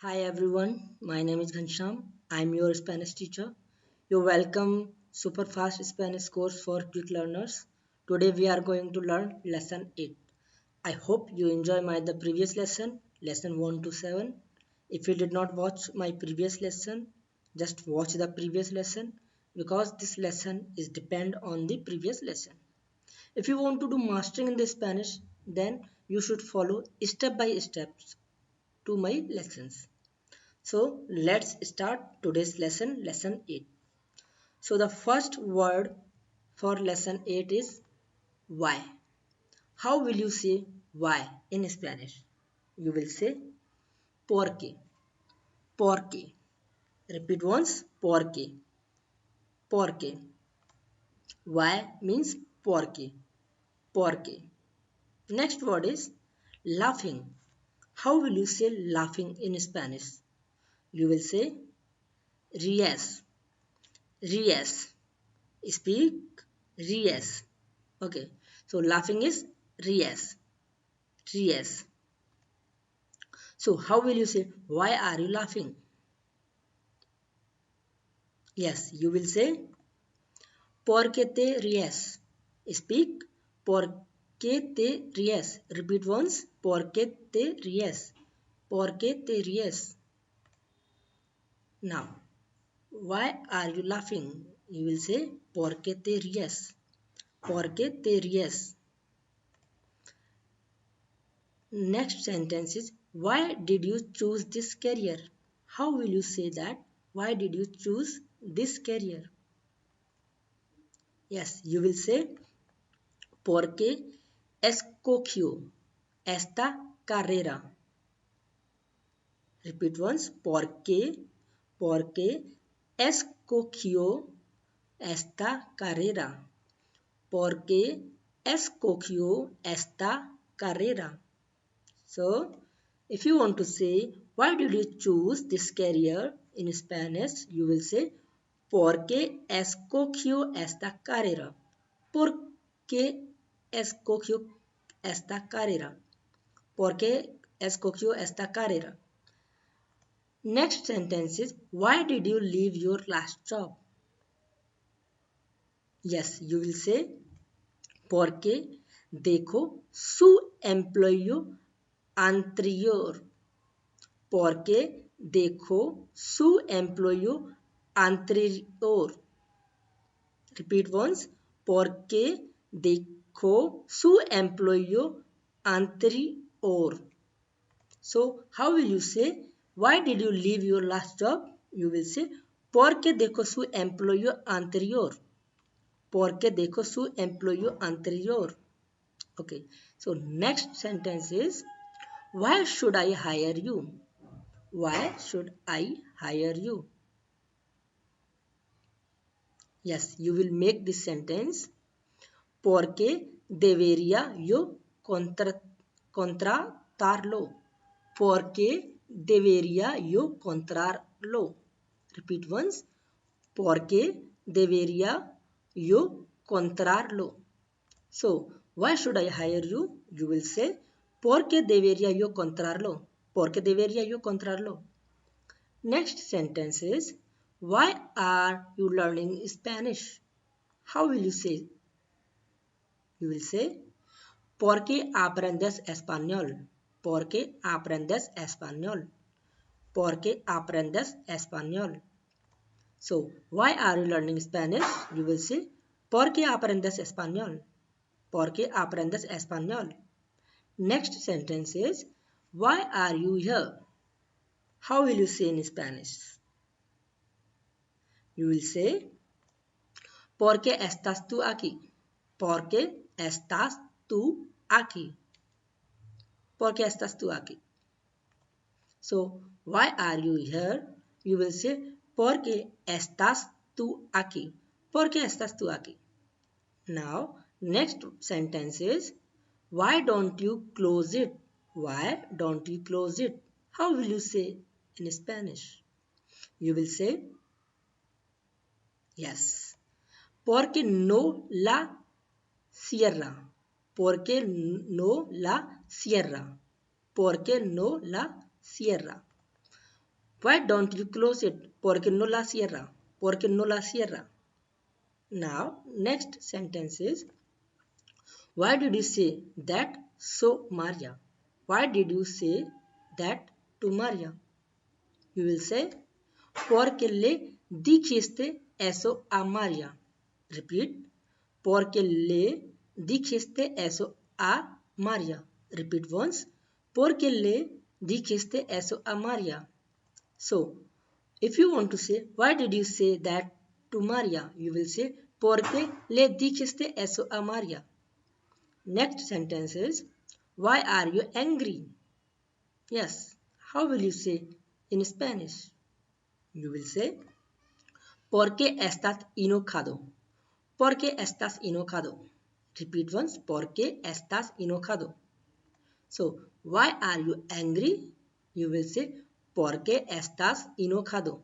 Hi everyone, my name is Ghansham. I'm your Spanish teacher. You're welcome Super Fast Spanish course for quick learners. Today we are going to learn lesson 8. I hope you enjoy my the previous lesson 1 to 7. If you did not watch my previous lesson, just watch the previous lesson because this lesson is depend on the previous lesson. If you want to do mastering in the Spanish, then you should follow step by steps to my lessons. So let's start today's lesson 8. So the first word for lesson 8 is why. How will you say why in Spanish? You will say porque, porque. Repeat once, porque, porque. Why means porque, porque. Next word is laughing. How will you say laughing in Spanish? You will say ríes, ríes. Speak ríes. Okay, so laughing is ríes, ríes. So how will you say why are you laughing? Yes, you will say porque te ríes. Speak porque te ríes. Repeat once, porque te ríes. Porque te ríes. Now, why are you laughing? You will say porque te ríes. Porque te ríes. Next sentence is why did you choose this career? How will you say that? Why did you choose this career? Yes, you will say porque escogió esta carrera. Repeat once. Porque escogió esta carrera. Porque escogió esta carrera. So, if you want to say, why did you choose this career in Spanish, you will say, porque escogió esta carrera. Porque escogió esta carrera. Porque escogió esta carrera. Next sentence is, why did you leave your last job? Yes, you will say, porque dejó su empleo anterior. Porque dejó su empleo anterior. Repeat once. Porque dejó su empleo anterior. So, how will you say, why did you leave your last job? You will say, porque dejó su empleo anterior. Porque dejó su empleo anterior. Okay, so next sentence is, why should I hire you? Why should I hire you? Yes, you will make this sentence. Porque debería yo contratarlo. Porque debería yo contratarlo. Repeat once. Porque debería yo contratarlo. So, why should I hire you? You will say, porque debería yo contratarlo. Porque debería yo contratarlo. Next sentence is, why are you learning Spanish? How will you say? You will say, porque aprendes español. Porque aprendes español. Porque aprendes español. So, why are you learning Spanish? You will say, porque aprendes español. Porque aprendes español. Next sentence is, why are you here? How will you say in Spanish? You will say, porque estás tú aquí. Porque estás tú aquí. Porque estás tú aquí. So, why are you here? You will say, porque estás tú aquí. Porque estás tú aquí. Now, next sentence is, why don't you close it? Why don't you close it? How will you say in Spanish? You will say, yes. Porque no la cierra. Porque no la cierra. Porque no la cierra. Why don't you close it? Porque no la cierra. Porque no la cierra. Now, next sentence is, why did you say that so Maria? Why did you say that to Maria? You will say, porque le dijiste eso a Maria. Repeat, porque le dijiste eso a Maria. Repeat once, porque le dijiste eso a Maria. So, if you want to say, why did you say that to Maria? You will say, porque le dijiste eso a Maria. Next sentence is, why are you angry? Yes, how will you say in Spanish? You will say, porque estás enojado. Porque estás enojado. Repeat once, porque estás enojado. So, why are you angry? You will say, porque estás enojado.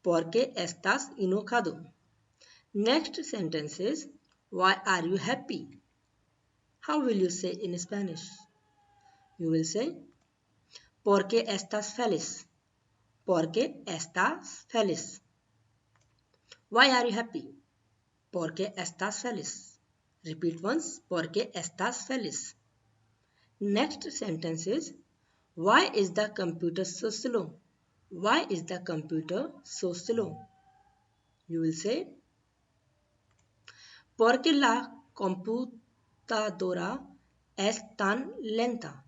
Porque estás enojado. Next sentence is, why are you happy? How will you say in Spanish? You will say, porque estás feliz. Porque estás feliz. Why are you happy? Porque estás feliz. Repeat once, porque estás feliz. Next sentence is, why is the computer so slow? Why is the computer so slow? You will say, porque la computadora es tan lenta.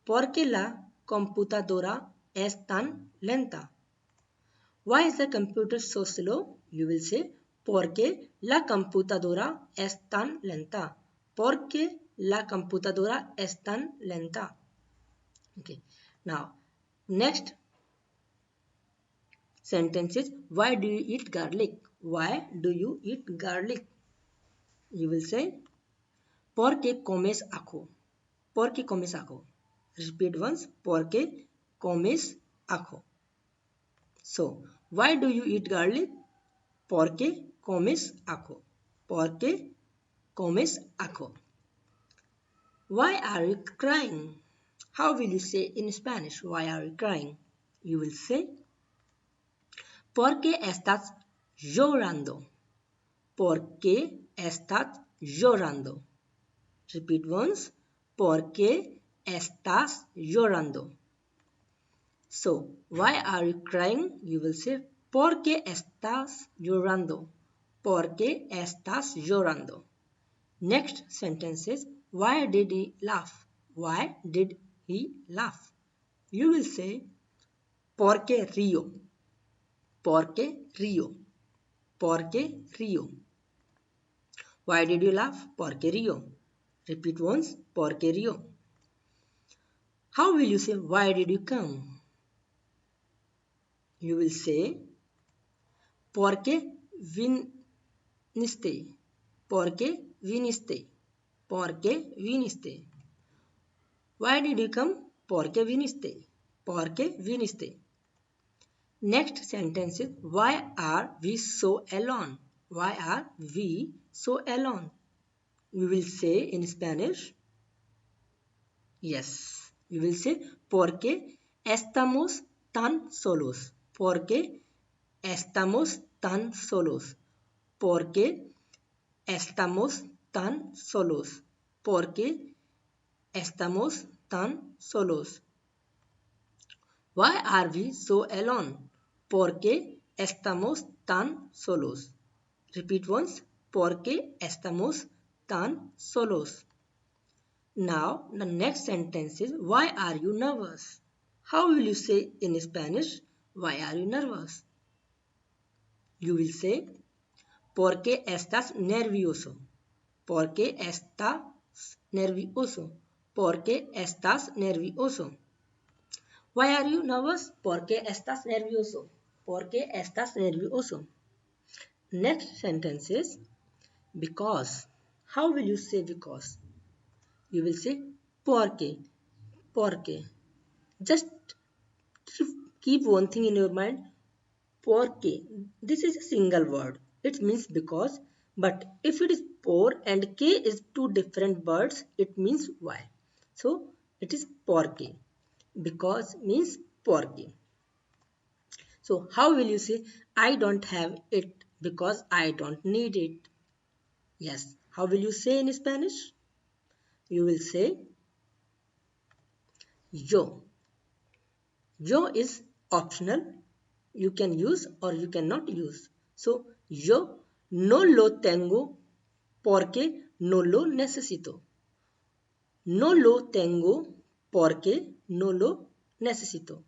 Porque la computadora es tan lenta. Why is the computer so slow? You will say, porque la computadora es tan lenta. Porque la computadora es tan lenta. Okay. Now, next sentence is, why do you eat garlic? Why do you eat garlic? You will say, porque comes ajo. Porque comes ajo. Repeat once, porque comes ajo. So, why do you eat garlic? Porque comes ajo. Porque comes ajo. Why are you crying? How will you say in Spanish, why are you crying? You will say, porque estás llorando. Porque estás llorando. Repeat once, porque estás llorando. So, why are you crying? You will say, porque estás llorando. Porque estás llorando. Next sentence is, why did he laugh? Why did he laugh? You will say, porque río. Porque río. Porque río. Why did you laugh? Porque río. Repeat once, porque río. How will you say, why did you come? You will say, porque viniste. Porque viniste. Porque viniste. Why did you come? Porque viniste. Porque viniste. Next sentence is, why are we so alone? Why are we so alone? We will say in Spanish, yes. You will say, porque estamos tan solos. Porque estamos tan solos. Porque estamos tan solos. Porque estamos tan solos. Why are we so alone? Porque estamos tan solos. Repeat once. Porque estamos tan solos. Now, the next sentence is, why are you nervous? How will you say in Spanish, why are you nervous? You will say, porque estás nervioso. Porque estás nervioso. Porque estás nervioso. Why are you nervous? Porque estás nervioso. Porque estás nervioso. Next sentence is, because. How will you say because? You will say, porque. Porque. Just keep one thing in your mind. Porque. This is a single word. It means because. But if it is por and que is two different words, it means why. So, it is porque. Because means porque. So how will you say I don't have it because I don't need it? Yes. How will you say in Spanish? You will say yo. Yo is optional. You can use or you cannot use. So yo no lo tengo porque no lo necesito. No lo tengo porque no lo necesito.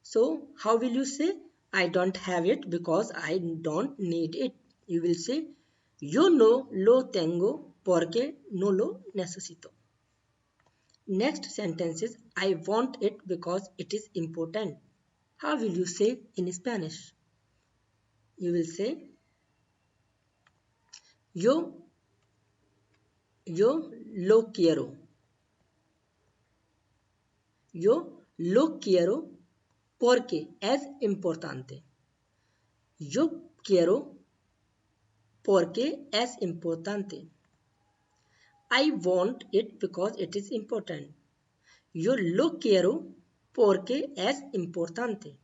So how will you say I don't have it because I don't need it? You will say yo no lo tengo porque no lo necesito. Next sentence is I want it because it is important. How will you say in Spanish? You will say yo yo lo quiero. Yo lo quiero porque es importante. Yo quiero porque es importante. I want it because it is important. Yo lo quiero porque es importante.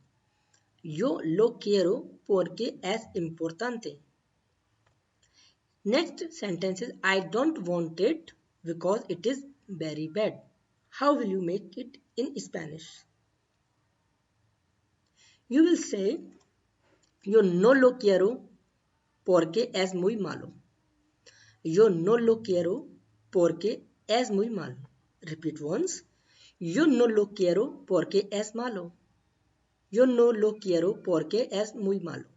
Yo lo quiero porque es importante. Next sentence is I don't want it because it is very bad. How will you make it in Spanish? You will say yo no lo quiero porque es muy malo. Yo no lo quiero porque es muy malo. Repeat once. Yo no lo quiero porque es malo. Yo no lo quiero porque es muy malo.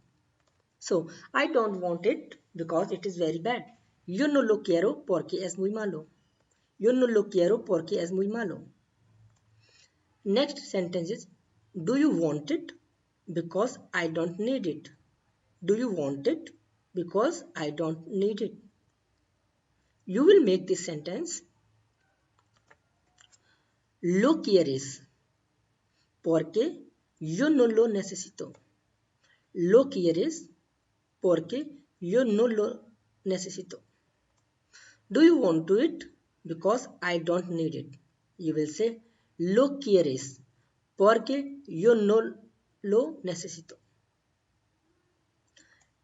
So, I don't want it because it is very bad. Yo no lo quiero porque es muy malo. Yo no lo quiero porque es muy malo. Next sentence is, do you want it? Because I don't need it. Do you want it? Because I don't need it. You will make this sentence. Lo quieres porque yo no lo necesito. Lo quieres porque yo no lo necesito. Do you want to it? Because I don't need it. You will say lo quieres porque yo no lo necesito.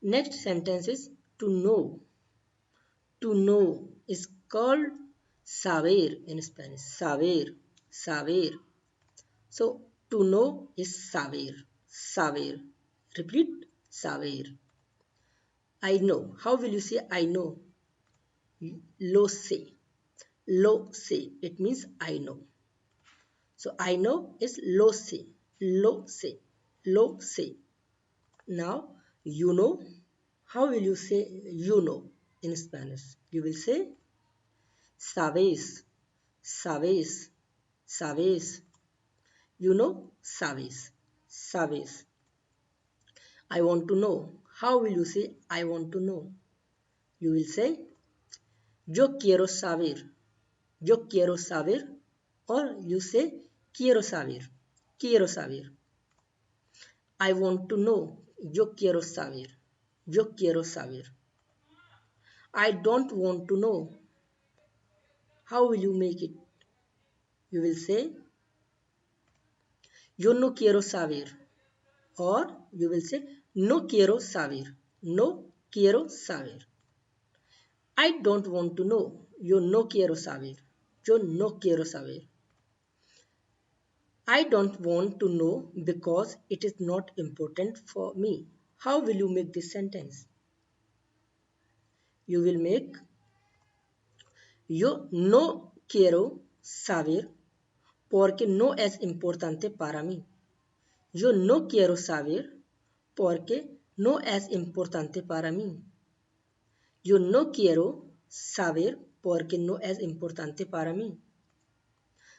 Next sentence is to know. To know is called saber in Spanish. Saber, saber. So to know is saber, saber. Repeat, saber. I know. How will you say I know? Lo sé. Lo sé. It means I know. So I know is lo sé. Lo sé. Lo sé. Now you know. How will you say you know in Spanish? You will say sabes. Sabes. Sabes. You know, sabes. Sabes. I want to know. How will you say I want to know? You will say yo quiero saber. Yo quiero saber. Or you say quiero saber. Quiero saber. I want to know. Yo quiero saber. Yo quiero saber. I don't want to know. How will you make it? You will say yo no quiero saber. Or you will say no quiero saber. No quiero saber. I don't want to know. Yo no quiero saber. Yo no quiero saber. I don't want to know because it is not important for me. How will you make this sentence? You will make yo no quiero saber porque no es importante para mí. Yo no quiero saber porque no es importante para mí. Yo no quiero saber porque no es importante para mí.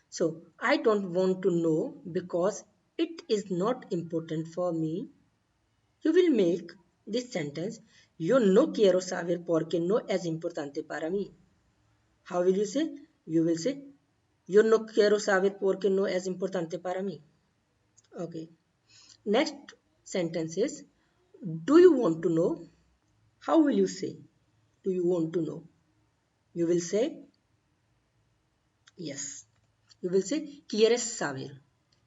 So, I don't want to know because it is not important for me. You will make this sentence, yo no quiero saber porque no es importante para mí. How will you say? You will say, yo no quiero saber porque no es importante para mí. Okay. Next sentence is, do you want to know? How will you say? Do you want to know? You will say, yes. You will say, ¿quieres saber?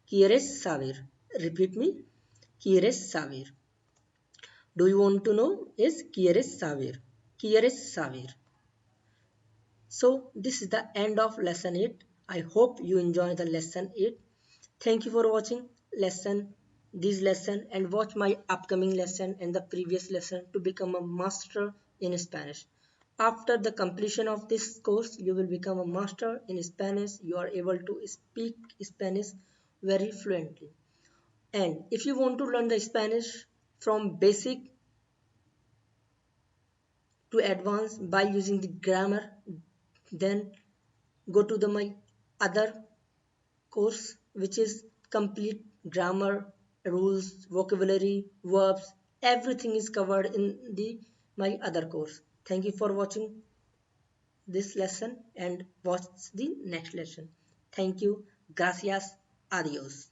¿Quieres saber? Repeat me. ¿Quieres saber? Do you want to know? Is ¿Quieres saber? ¿Quieres saber? So this is the end of lesson 8. I hope you enjoy the lesson 8. Thank you for watching this lesson and watch my upcoming lesson and the previous lesson to become a master in Spanish. After the completion of this course, you will become a master in Spanish. You are able to speak Spanish very fluently. And if you want to learn the Spanish from basic to advanced by using the grammar, then go to the my other course which is complete grammar, rules, vocabulary, verbs, everything is covered in the my other course. Thank you for watching this lesson and watch the next lesson. Thank you. Gracias. Adios.